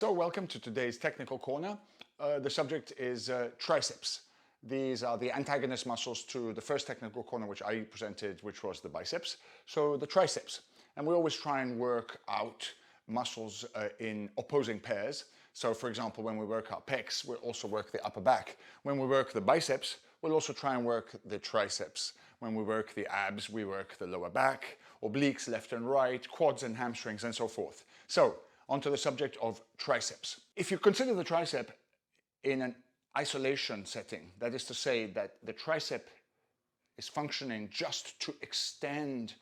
So welcome to today's technical corner. The subject is triceps. These are the antagonist muscles to the first technical corner which I presented, which was the biceps. So the triceps. And we always try and work out muscles in opposing pairs. So for example, when we work our pecs, we'll also work the upper back. When we work the biceps, we'll also try and work the triceps. When we work the abs, we work the lower back, obliques left and right, quads and hamstrings, and so forth. So onto the subject of triceps. If you consider the tricep in an isolation setting, that is to say that the tricep is functioning just to extend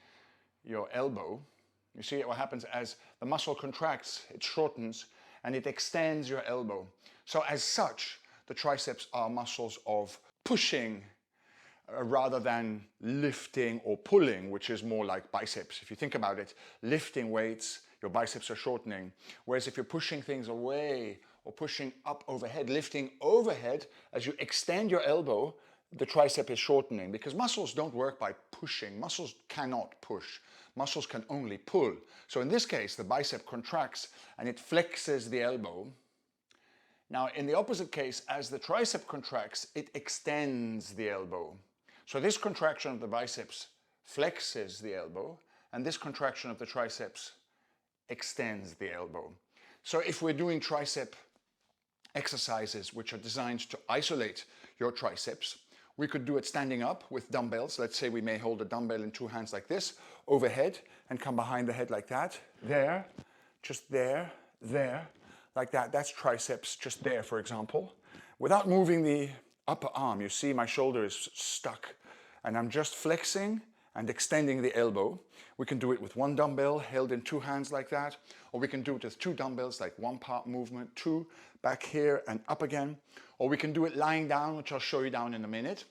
your elbow, you see what happens as the muscle contracts, it shortens, and it extends your elbow. So as such, the triceps are muscles of pushing rather than lifting or pulling, which is more like biceps. If you think about it, lifting weights, your biceps are shortening. Whereas if you're pushing things away or pushing up overhead, lifting overhead, as you extend your elbow, the tricep is shortening, because muscles don't work by pushing. Muscles cannot push. Muscles can only pull. So in this case, the bicep contracts and it flexes the elbow. Now, in the opposite case, as the tricep contracts, it extends the elbow. So this contraction of the biceps flexes the elbow, and this contraction of the triceps extends the elbow. So if we're doing tricep exercises which are designed to isolate your triceps, we could do it standing up with dumbbells. Let's say we may hold a dumbbell in two hands like this, overhead, and come behind the head like that. There, just there, there, like that. That's triceps, just there, for example. Without moving the upper arm, you see my shoulder is stuck, and I'm just flexing and extending the elbow. We can do it with one dumbbell held in two hands like that, or we can do it with two dumbbells, like one part movement, two, back here and up again, or we can do it lying down, which I'll show you down in a minute.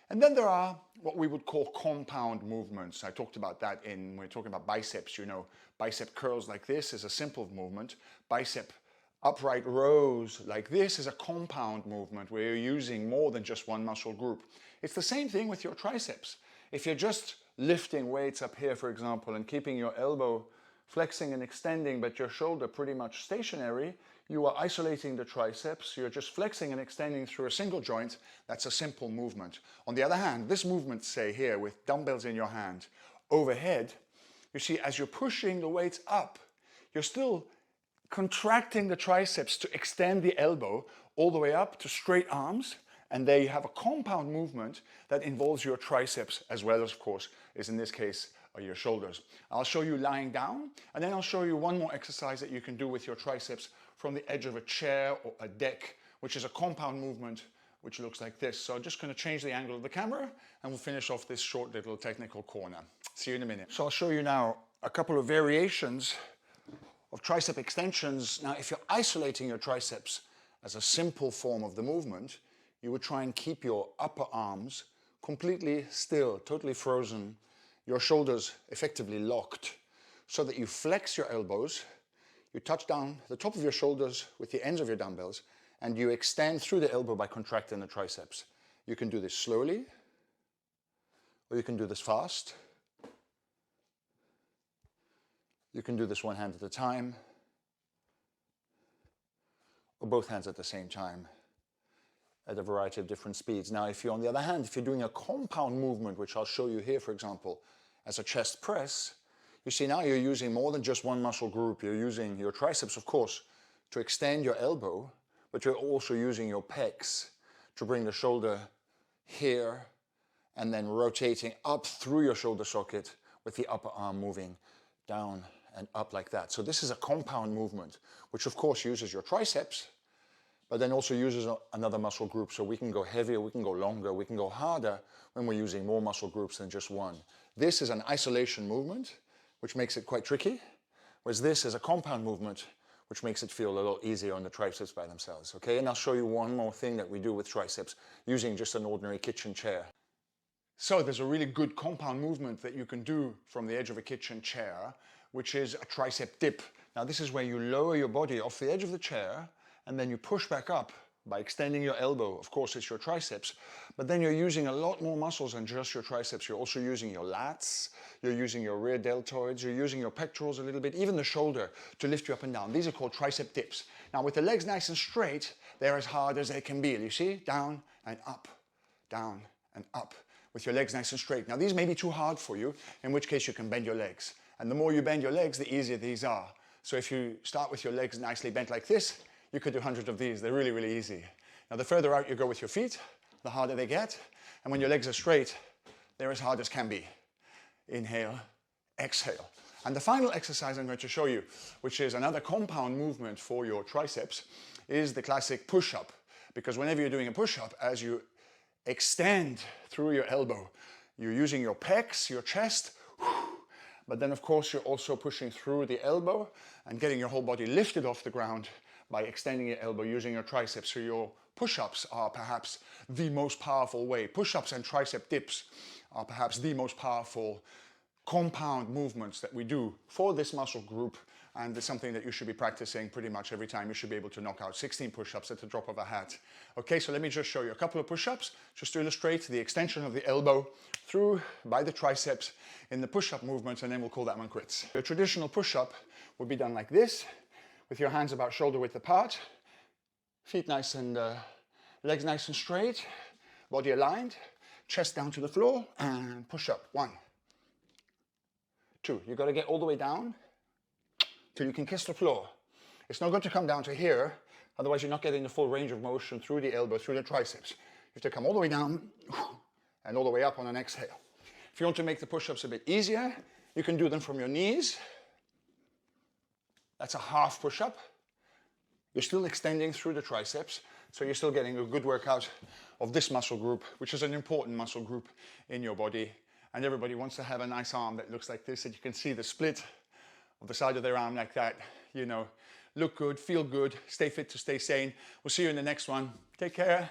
And then there are what we would call compound movements. I talked about that when we're talking about biceps. You know, bicep curls like this is a simple movement. Bicep upright rows like this is a compound movement where you're using more than just one muscle group. It's the same thing with your triceps. If you're just lifting weights up here, for example, and keeping your elbow flexing and extending, but your shoulder pretty much stationary, you are isolating the triceps. You're just flexing and extending through a single joint. That's a simple movement. On the other hand, this movement, say here, with dumbbells in your hand, overhead, you see, as you're pushing the weights up, you're still contracting the triceps to extend the elbow all the way up to straight arms, and there you have a compound movement that involves your triceps as well as, of course, is in this case, your shoulders. I'll show you lying down, and then I'll show you one more exercise that you can do with your triceps from the edge of a chair or a deck, which is a compound movement which looks like this. So I'm just going to change the angle of the camera, and we'll finish off this short little technical corner. See you in a minute. So I'll show you now a couple of variations of tricep extensions. Now, if you're isolating your triceps as a simple form of the movement, you would try and keep your upper arms completely still, totally frozen, your shoulders effectively locked, so that you flex your elbows, you touch down the top of your shoulders with the ends of your dumbbells, and you extend through the elbow by contracting the triceps. You can do this slowly, or you can do this fast. You can do this one hand at a time, or both hands at the same time, at a variety of different speeds. Now, if you're, on the other hand, if you're doing a compound movement, which I'll show you here, for example, as a chest press, you see now you're using more than just one muscle group. You're using your triceps, of course, to extend your elbow, but you're also using your pecs to bring the shoulder here and then rotating up through your shoulder socket with the upper arm moving down and up like that. So this is a compound movement, which of course uses your triceps, but then also uses another muscle group. So we can go heavier, we can go longer, we can go harder when we're using more muscle groups than just one. This is an isolation movement, which makes it quite tricky, whereas this is a compound movement, which makes it feel a little easier on the triceps by themselves. Okay, and I'll show you one more thing that we do with triceps using just an ordinary kitchen chair. So there's a really good compound movement that you can do from the edge of a kitchen chair, which is a tricep dip. Now this is where you lower your body off the edge of the chair, and then you push back up by extending your elbow. Of course, it's your triceps, but then you're using a lot more muscles than just your triceps. You're also using your lats, you're using your rear deltoids, you're using your pectorals a little bit, even the shoulder to lift you up and down. These are called tricep dips. Now with the legs nice and straight, they're as hard as they can be. You see? Down and up, down and up, with your legs nice and straight. Now these may be too hard for you, in which case you can bend your legs. And the more you bend your legs, the easier these are. So if you start with your legs nicely bent like this, you could do 100 of these. They're really, really easy. Now the further out you go with your feet, the harder they get. And when your legs are straight, they're as hard as can be. Inhale, exhale. And the final exercise I'm going to show you, which is another compound movement for your triceps, is the classic push-up. Because whenever you're doing a push-up, as you extend through your elbow, you're using your pecs, your chest, but then of course you're also pushing through the elbow and getting your whole body lifted off the ground by extending your elbow using your triceps. So your push-ups are perhaps the most powerful way. Push-ups and tricep dips are perhaps the most powerful compound movements that we do for this muscle group, and it's something that you should be practicing pretty much every time. You should be able to knock out 16 push-ups at the drop of a hat. Okay, so let me just show you a couple of push-ups just to illustrate the extension of the elbow through by the triceps in the push-up movement, and then we'll call that one quits. The traditional push-up would be done like this, with your hands about shoulder width apart, feet nice and legs nice and straight, body aligned, chest down to the floor, and push up. 1, 2. You've got to get all the way down till you can kiss the floor. It's not going to come down to here, otherwise you're not getting the full range of motion through the elbow, through the triceps. You have to come all the way down and all the way up on an exhale. If you want to make the push-ups a bit easier, you can do them from your knees. That's a half push-up. You're still extending through the triceps, so you're still getting a good workout of this muscle group, which is an important muscle group in your body. And everybody wants to have a nice arm that looks like this, that you can see the split of the side of their arm like that. You know, look good, feel good, stay fit to stay sane. We'll see you in the next one. Take care.